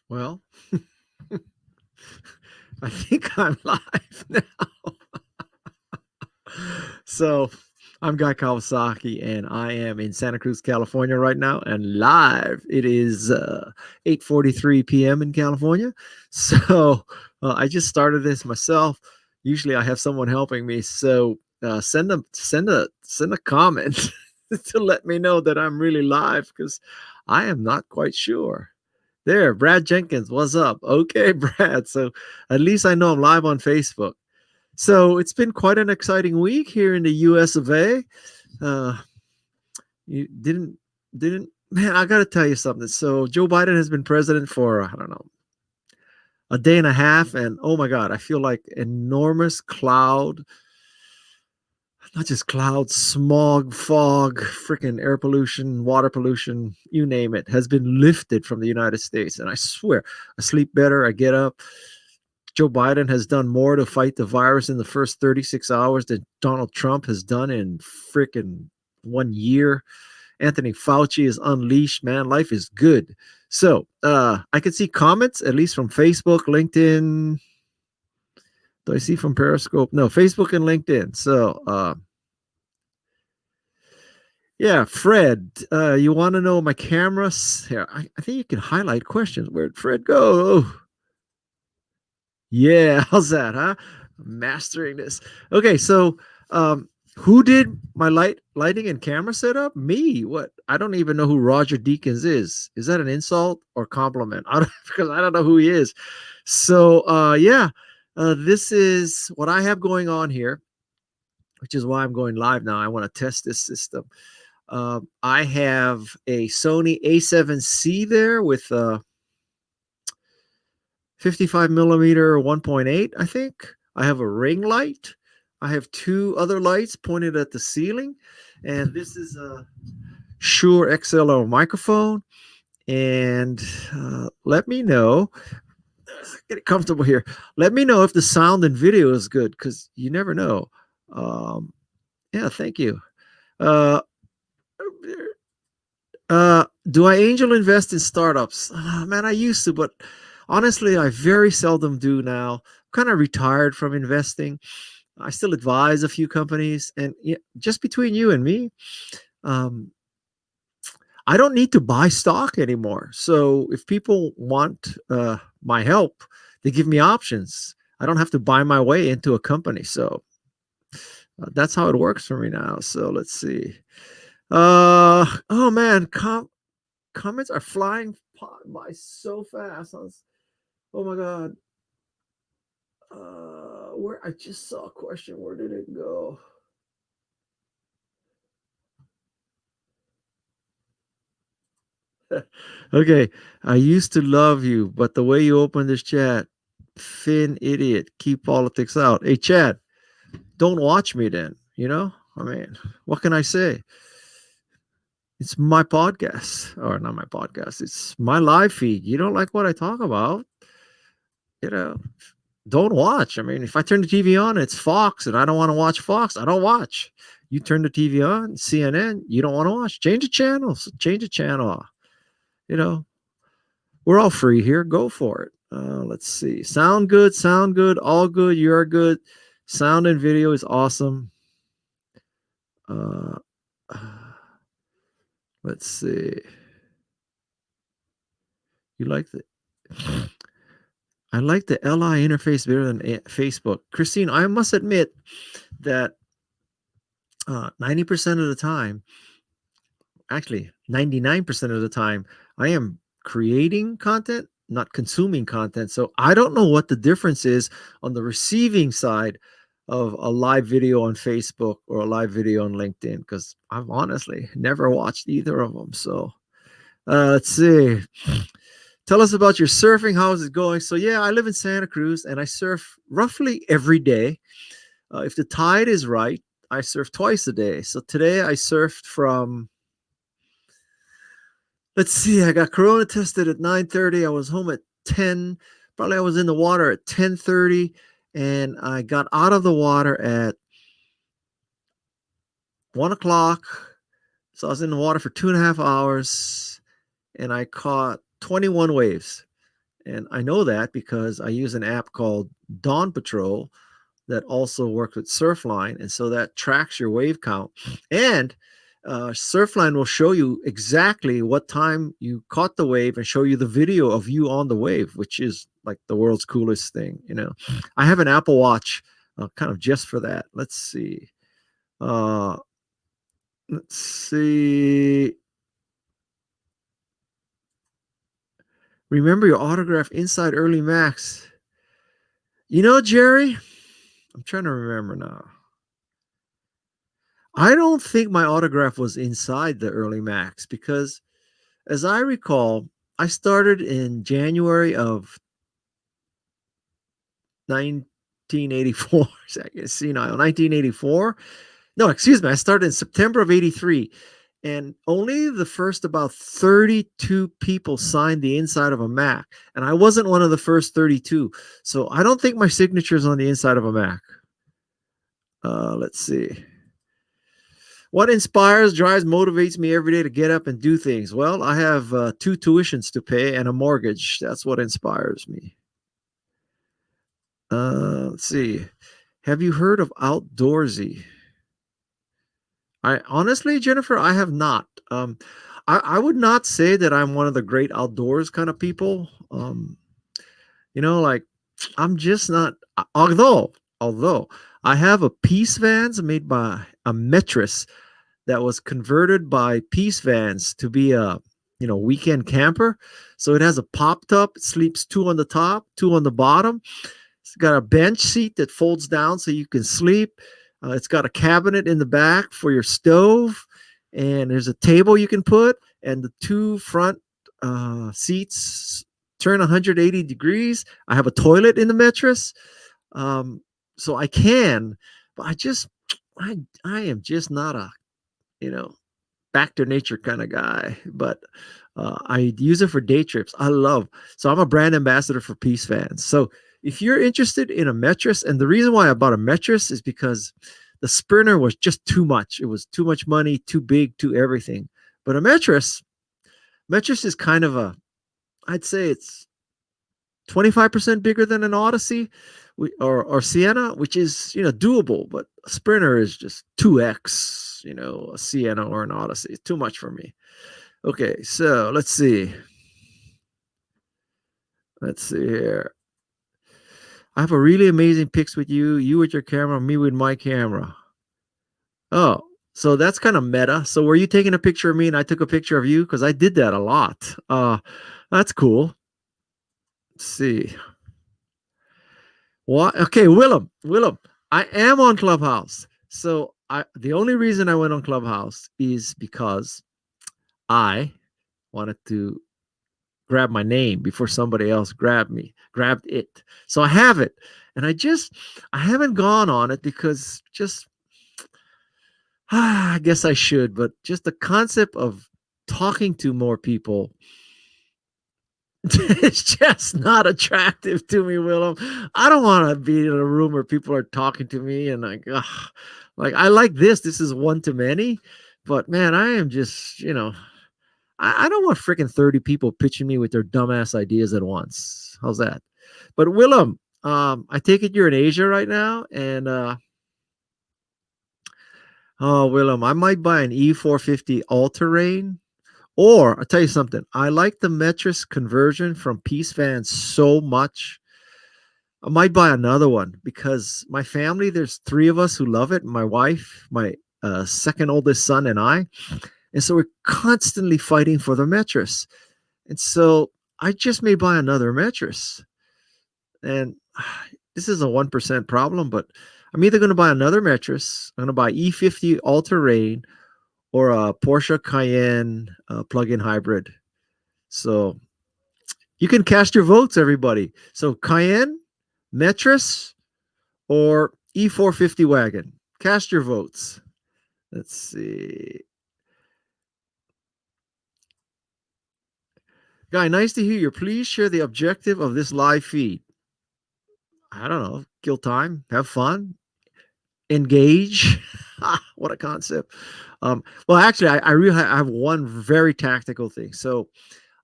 Well, I think I'm live now. So, I'm Guy Kawasaki, and I am in Santa Cruz, California right now, and live. It is 8:43 p.m. in California. So, I just started this myself. Usually, I have someone helping me. So, send a comment to let me know that I'm really live because I am not quite sure. There, Brad Jenkins, what's up? Okay, Brad. So at least I know I'm live on Facebook. So it's been quite an exciting week here in the US of A. Uh, you didn't man, I gotta tell you something. So Joe Biden has been president for I don't know a day and a half, and oh my God, I feel like enormous cloud, not just cloud, smog, fog, freaking air pollution, water pollution, you name it, has been lifted from the United States. And I swear, I sleep better, I get up. Joe Biden has done more to fight the virus in the first 36 hours than Donald Trump has done in freaking 1 year. Anthony Fauci is unleashed, man. Life is good. So I can see comments, at least from Facebook, LinkedIn. Do I see from Periscope? No, Facebook and LinkedIn. So yeah, Fred, you want to know my camera? Here, I think you can highlight questions. Where'd Fred go? Yeah, how's that, huh? Mastering this. Okay, so who did my lighting and camera setup? Me. What? I don't even know who Roger Deakins is. Is that an insult or compliment? I don't because I don't know who he is. So yeah, this is what I have going on here, which is why I'm going live now. I want to test this system. I have a Sony A7C there with 55 millimeter 1.8, I think. I have a ring light. I have two other lights pointed at the ceiling. And this is a Shure XLR microphone. And let me know, get comfortable here. Let me know if the sound and video is good because you never know. Yeah, thank you. Uh, do I angel invest in startups? Man, I used to, but honestly, I very seldom do now. I'm kind of retired from investing. I still advise a few companies, and yeah, just between you and me, um, I don't need to buy stock anymore. So if people want my help, they give me options. I don't have to buy my way into a company. So that's how it works for me now. So let's see. Oh man, comments are flying by so fast. Oh my god. Where I just saw a question. Where did it go? Okay. I used to love you, but the way you open this chat, Finn idiot, keep politics out. Hey Chad, don't watch me then. I mean, what can I say? It's my podcast, or not my podcast. It's my live feed. You don't like what I talk about, you know, don't watch. I mean, if I turn the TV on, it's Fox, and I don't want to watch Fox, I don't watch. You turn the TV on, CNN, you don't want to watch. Change the channels. Change the channel. You know, we're all free here. Go for it. Let's see. Sound good. Sound good. All good. You're good. Sound and video is awesome. Uh, let's see. You like the I like the LI interface better than Facebook. Christine, I must admit that 90% of the time, actually 99% of the time, I am creating content, not consuming content. So I don't know what the difference is on the receiving side of a live video on Facebook or a live video on LinkedIn because I've honestly never watched either of them. So let's see. Tell us about your surfing. How is it going? So yeah, I live in Santa Cruz and I surf roughly every day. If the tide is right, I surf twice a day. So today I surfed from, let's see, I got corona tested at 9:30. I was home at 10. Probably I was in the water at 10:30 and I got out of the water at 1 o'clock. So I was in the water for 2.5 hours and I caught 21 waves. And I know that because I use an app called Dawn Patrol that also works with Surfline. And so that tracks your wave count. And Surfline will show you exactly what time you caught the wave and show you the video of you on the wave, which is like the world's coolest thing. I have an Apple Watch kind of just for that. Let's see. Uh, let's see. Remember your autograph inside Early Max. Jerry, I'm trying to remember now. I don't think my autograph was inside the Early Max because, as I recall, I started in January of 1984. I guess, 1984. No, excuse me. I started in September of 83. And only the first about 32 people signed the inside of a Mac. And I wasn't one of the first 32. So I don't think my signature is on the inside of a Mac. Let's see. What inspires, drives, motivates me every day to get up and do things? Well, I have 2 tuitions to pay and a mortgage. That's what inspires me. Let's see. Have you heard of Outdoorsy? I honestly, Jennifer, I have not. I would not say that I'm one of the great outdoors kind of people. Like I'm just not. Although I have a Peace Vans made by a Metris that was converted by Peace Vans to be a weekend camper. So it has a pop top. It sleeps 2 on the top, 2 on the bottom. It's got a bench seat that folds down so you can sleep. It's got a cabinet in the back for your stove, and there's a table you can put, and the 2 front seats turn 180 degrees. I have a toilet in the mattress, so I can, but I am just not a back to nature kind of guy. But I use it for day trips. So I'm a brand ambassador for Peace Fans. So if you're interested in a mattress, and the reason why I bought a mattress is because the Sprinter was just too much. It was too much money, too big, too everything. But a mattress is kind of I'd say it's 25% bigger than an Odyssey or Sienna, which is, doable. But a Sprinter is just 2x, a Sienna or an Odyssey. It's too much for me. Okay, so let's see. Let's see here. I have a really amazing pics with you. You with your camera, me with my camera. Oh, so that's kind of meta. So were you taking a picture of me and I took a picture of you? Because I did that a lot. That's cool. Let's see. What? Okay, Willem. I am on Clubhouse. So the only reason I went on Clubhouse is because I wanted to grab my name before somebody else grabbed it. So I have it. And I haven't gone on it because I guess I should, but just the concept of talking to more people, it's just not attractive to me, Willem. I don't want to be in a room where people are talking to me and like I like this. This is one to many, but man, I am just, I don't want freaking 30 people pitching me with their dumbass ideas at once. How's that? But Willem, I take it you're in Asia right now, and oh, Willem, I might buy an E450 all-terrain, or I'll tell you something. I like the Metris conversion from Peace Vans so much. I might buy another one because my family, there's 3 of us who love it. My wife, my second oldest son, and I. And so we're constantly fighting for the Metris. And so I just may buy another Metris. And this is a 1% problem, but I'm either going to buy another Metris, I'm going to buy E50 all-terrain, or a Porsche Cayenne plug-in hybrid. So you can cast your votes, everybody. So Cayenne, Metris, or E450 wagon. Cast your votes. Let's see. Guy, nice to hear you. Please share the objective of this live feed. I don't know. Kill time, have fun, engage. What a concept. Well, actually, I really have one very tactical thing. So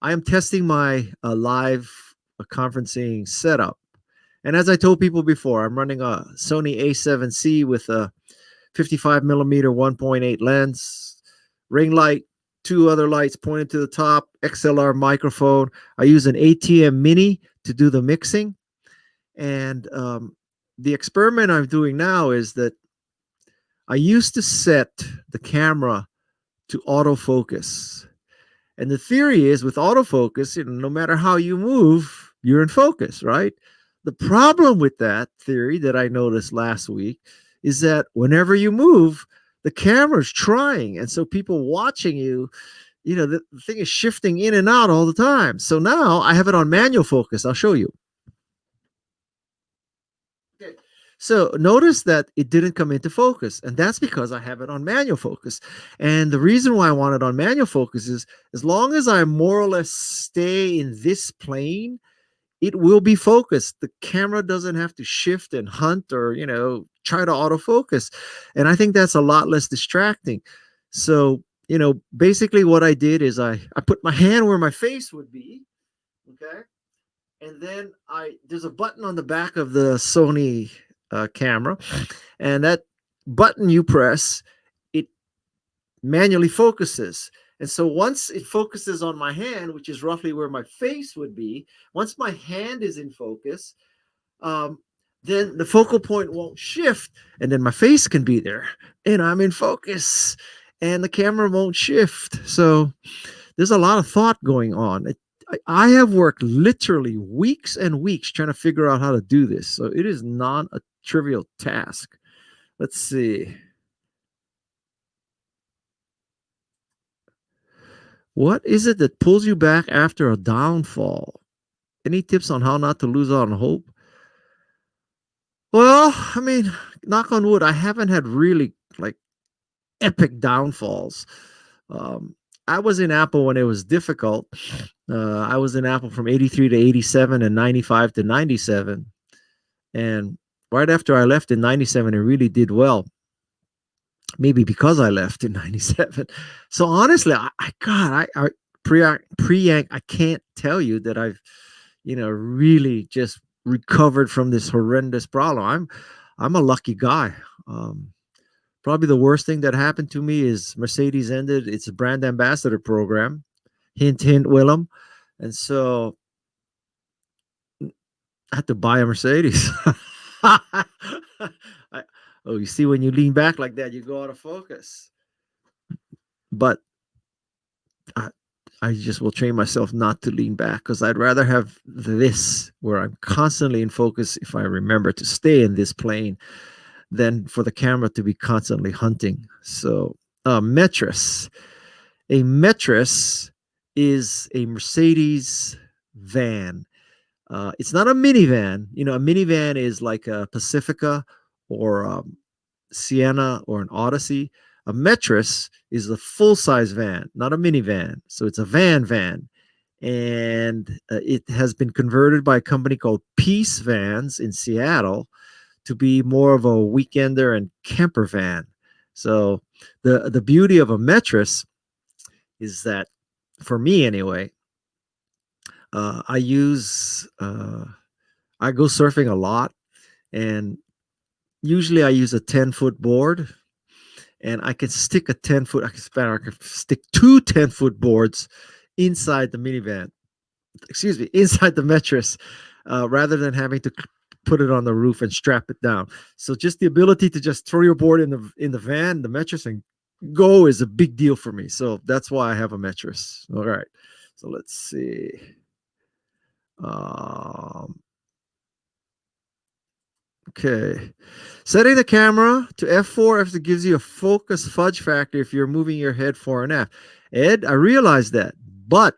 I am testing my live a conferencing setup. And as I told people before, I'm running a Sony A7C with a 55 millimeter 1.8 lens, ring light, two other lights pointed to the top, XLR microphone. I use an ATM Mini to do the mixing. And the experiment I'm doing now is that I used to set the camera to autofocus. And the theory is with autofocus, no matter how you move, you're in focus, right? The problem with that theory that I noticed last week is that whenever you move, the camera's trying. And so people watching you, the thing is shifting in and out all the time. So now I have it on manual focus. I'll show you. Okay. So notice that it didn't come into focus, and that's because I have it on manual focus. And the reason why I want it on manual focus is as long as I more or less stay in this plane, it will be focused. The camera doesn't have to shift and hunt or, try to autofocus. And I think that's a lot less distracting. So, basically what I did is I put my hand where my face would be. Okay. And then there's a button on the back of the Sony camera, and that button you press, it manually focuses. And so once it focuses on my hand, which is roughly where my face would be, once my hand is in focus, then the focal point won't shift, and then my face can be there, and I'm in focus, and the camera won't shift. So there's a lot of thought going on. I have worked literally weeks and weeks trying to figure out how to do this. So it is not a trivial task. Let's see. What is it that pulls you back after a downfall? Any tips on how not to lose out on hope? Well, I mean, knock on wood, I haven't had really like epic downfalls. I was in Apple when it was difficult. I was in Apple from 83 to 87 and 95 to 97. And right after I left in 97, it really did well. Maybe because I left in 97. So honestly, Priyank, I can't tell you that I've, really just recovered from this horrendous problem. I'm a lucky guy. Probably the worst thing that happened to me is Mercedes ended its brand ambassador program. Hint, hint, Willem. And so I had to buy a Mercedes. You see, when you lean back like that, you go out of focus. But I just will train myself not to lean back because I'd rather have this where I'm constantly in focus if I remember to stay in this plane than for the camera to be constantly hunting. So, Metris. A Metris is a Mercedes van. It's not a minivan. A minivan is like a Pacifica or Sienna or an Odyssey. A Metris is a full-size van, not a minivan. So it's a van. And it has been converted by a company called Peace Vans in Seattle to be more of a weekender and camper van. So the beauty of a Metris is that, for me anyway, I go surfing a lot, and usually I use a 10-foot board, and I can stick I can stick two 10-foot boards inside the minivan, inside the Metris, rather than having to put it on the roof and strap it down. So just the ability to just throw your board in the van, the Metris, and go is a big deal for me. So that's why I have a Metris. All right. So let's see. Okay. Setting the camera to f4 gives you a focus fudge factor if you're moving your head fore and aft. Ed, I realize that, but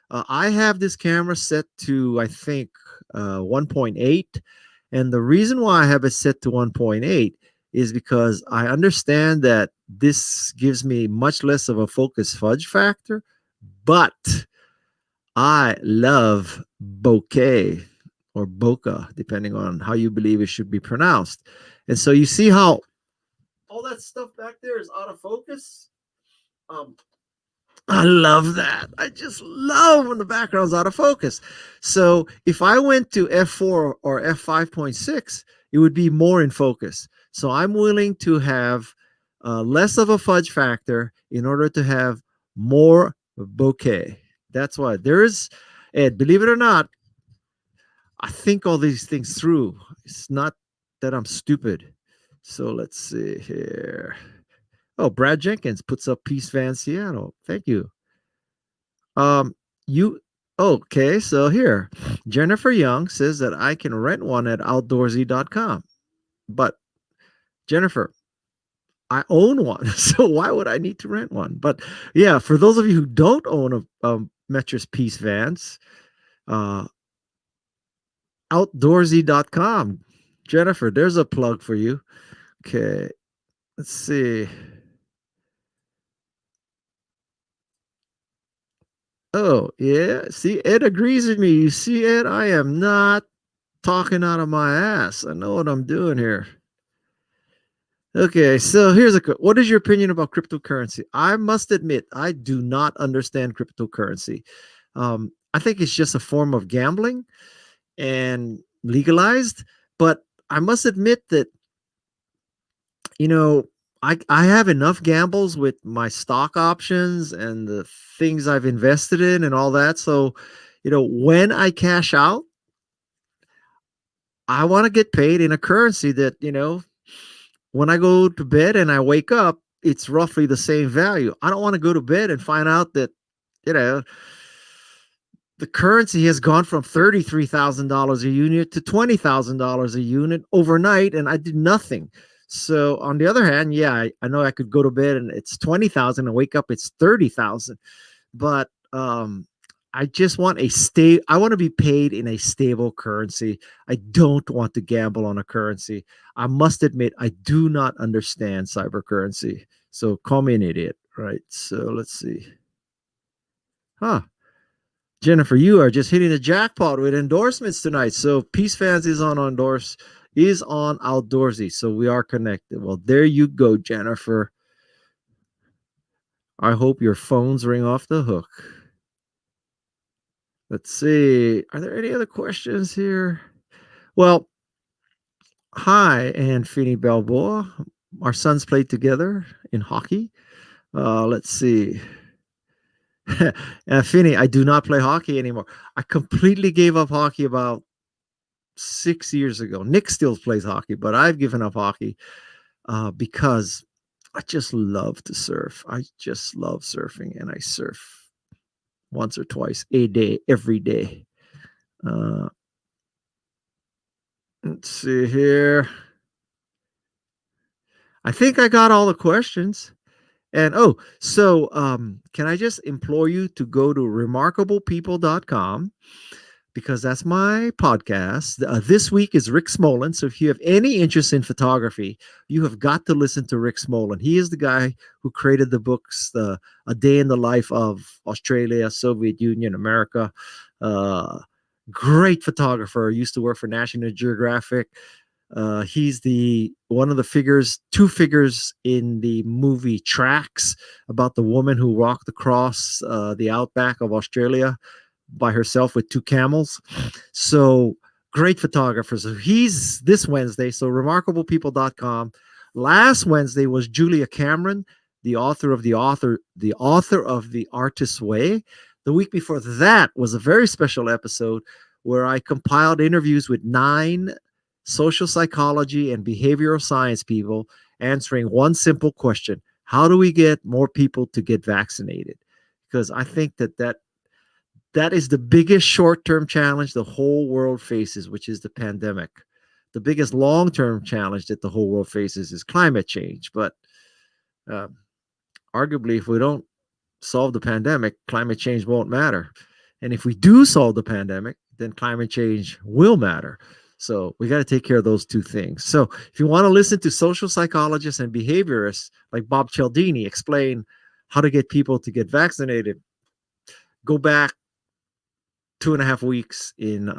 I have this camera set to, I think, 1.8. And the reason why I have it set to 1.8 is because I understand that this gives me much less of a focus fudge factor, but I love bokeh or bokeh, depending on how you believe it should be pronounced. And so you see how all that stuff back there is out of focus. I love that. I just love when the background's out of focus. So if I went to f4 or f5.6, it would be more in focus. So I'm willing to have less of a fudge factor in order to have more bokeh. That's why there's, Ed, believe it or not, I think all these things through. It's not that I'm stupid. So let's see here. Oh, Brad Jenkins puts up Peace Van Seattle. Thank you. Um, you okay? So here, Jennifer Young says that I can rent one at outdoorsy.com. But Jennifer, I own one, so why would I need to rent one? But yeah, for those of you who don't own a Metris Peace Vans, uh, outdoorsy.com. Jennifer, there's a plug for you. Okay, let's see. Oh, yeah. See, Ed agrees with me. You see, Ed, I am not talking out of my ass. I know what I'm doing here. Okay, so here's what is your opinion about cryptocurrency? I must admit, I do not understand cryptocurrency. I think it's just a form of gambling and legalized, but I must admit that, you know, I have enough gambles with my stock options and the things I've invested in and all that. So, when I cash out, I want to get paid in a currency that, when I go to bed and I wake up, it's roughly the same value. I don't want to go to bed and find out that, you know, the currency has gone from $33,000 a unit to $20,000 a unit overnight, and I did nothing. So on the other hand, yeah, I know I could go to bed and it's 20,000 and wake up it's 30,000, but I just want I want to be paid in a stable currency. I don't want to gamble on a currency. I must admit I do not understand cyber currency. So call me an idiot, right? So let's see. Huh. Jennifer, you are just hitting the jackpot with endorsements tonight. So Peace Fans is on Outdoorsy. So we are connected. Well, there you go, Jennifer. I hope your phones ring off the hook. Let's see. Are there any other questions here? Well, hi, and Finny Balboa. Our sons played together in hockey. Let's see. Finny, I do not play hockey anymore. I completely gave up hockey about 6 years ago. Nick still plays hockey, but I've given up hockey because I just love to surf. I just love surfing, and I surf once or twice a day, every day. Uh, let's see here. I think I got all the questions. And can I just implore you to go to remarkablepeople.com because that's my podcast. This week is Rick Smolin. So if you have any interest in photography, you have got to listen to Rick Smolin. He is the guy who created the books, A Day in the Life of Australia, Soviet Union, America. Uh, Great photographer. Used to work for National Geographic. He's the one of the two figures in the movie Tracks about the woman who walked across the outback of Australia by herself with two camels. So great photographer. So he's this Wednesday. So remarkablepeople.com. Last Wednesday was Julia Cameron, the author of the Artist's Way. The week before that was a very special episode where I compiled interviews with 9 social psychology and behavioral science people answering one simple question: how do we get more people to get vaccinated? Because I think that is the biggest short-term challenge the whole world faces, which is the pandemic. The biggest long-term challenge that the whole world faces is climate change. But arguably, if we don't solve the pandemic, climate change won't matter. And if we do solve the pandemic, then climate change will matter. So we got to take care of those two things. So if you want to listen to social psychologists and behaviorists like Bob Cialdini explain how to get people to get vaccinated, go back 2.5 weeks in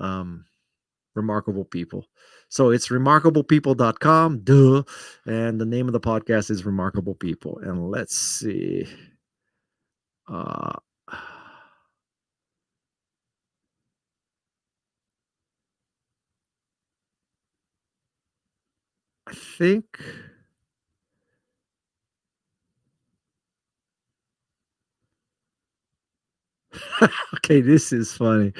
Remarkable People. So it's remarkablepeople.com, duh. And the name of the podcast is Remarkable People. And let's see. Uh, I think. Okay, this is funny.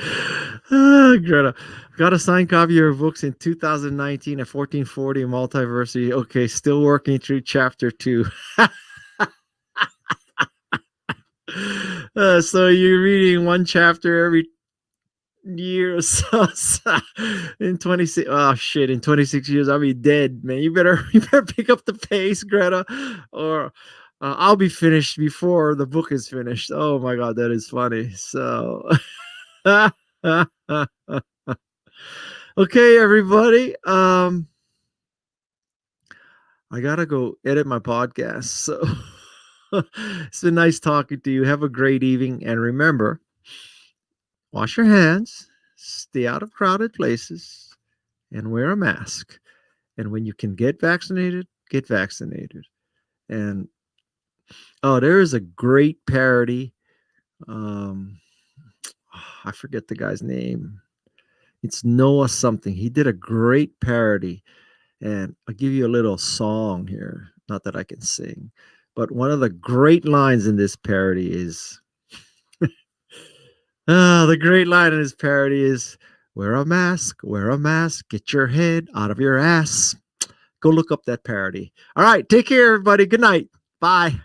Greta, got a signed copy of your books in 2019 at 1440 Multiversity. Okay, still working through chapter 2. So you're reading one chapter every year or so. In 26, oh shit, in 26 years I'll be dead, man. You better pick up the pace, Greta, or I'll be finished before the book is finished. Oh my god, that is funny. So okay, everybody. I gotta go edit my podcast. So it's been nice talking to you. Have a great evening, and remember, wash your hands, stay out of crowded places, and wear a mask. And when you can get vaccinated, get vaccinated. And oh, there is a great parody. Um, I forget the guy's name. It's Noah something. He did a great parody. And I'll give you a little song here. Not that I can sing, but one of the great lines in this parody is the great line in this parody is wear a mask, get your head out of your ass. Go look up that parody. All right, take care, everybody. Good night. Bye.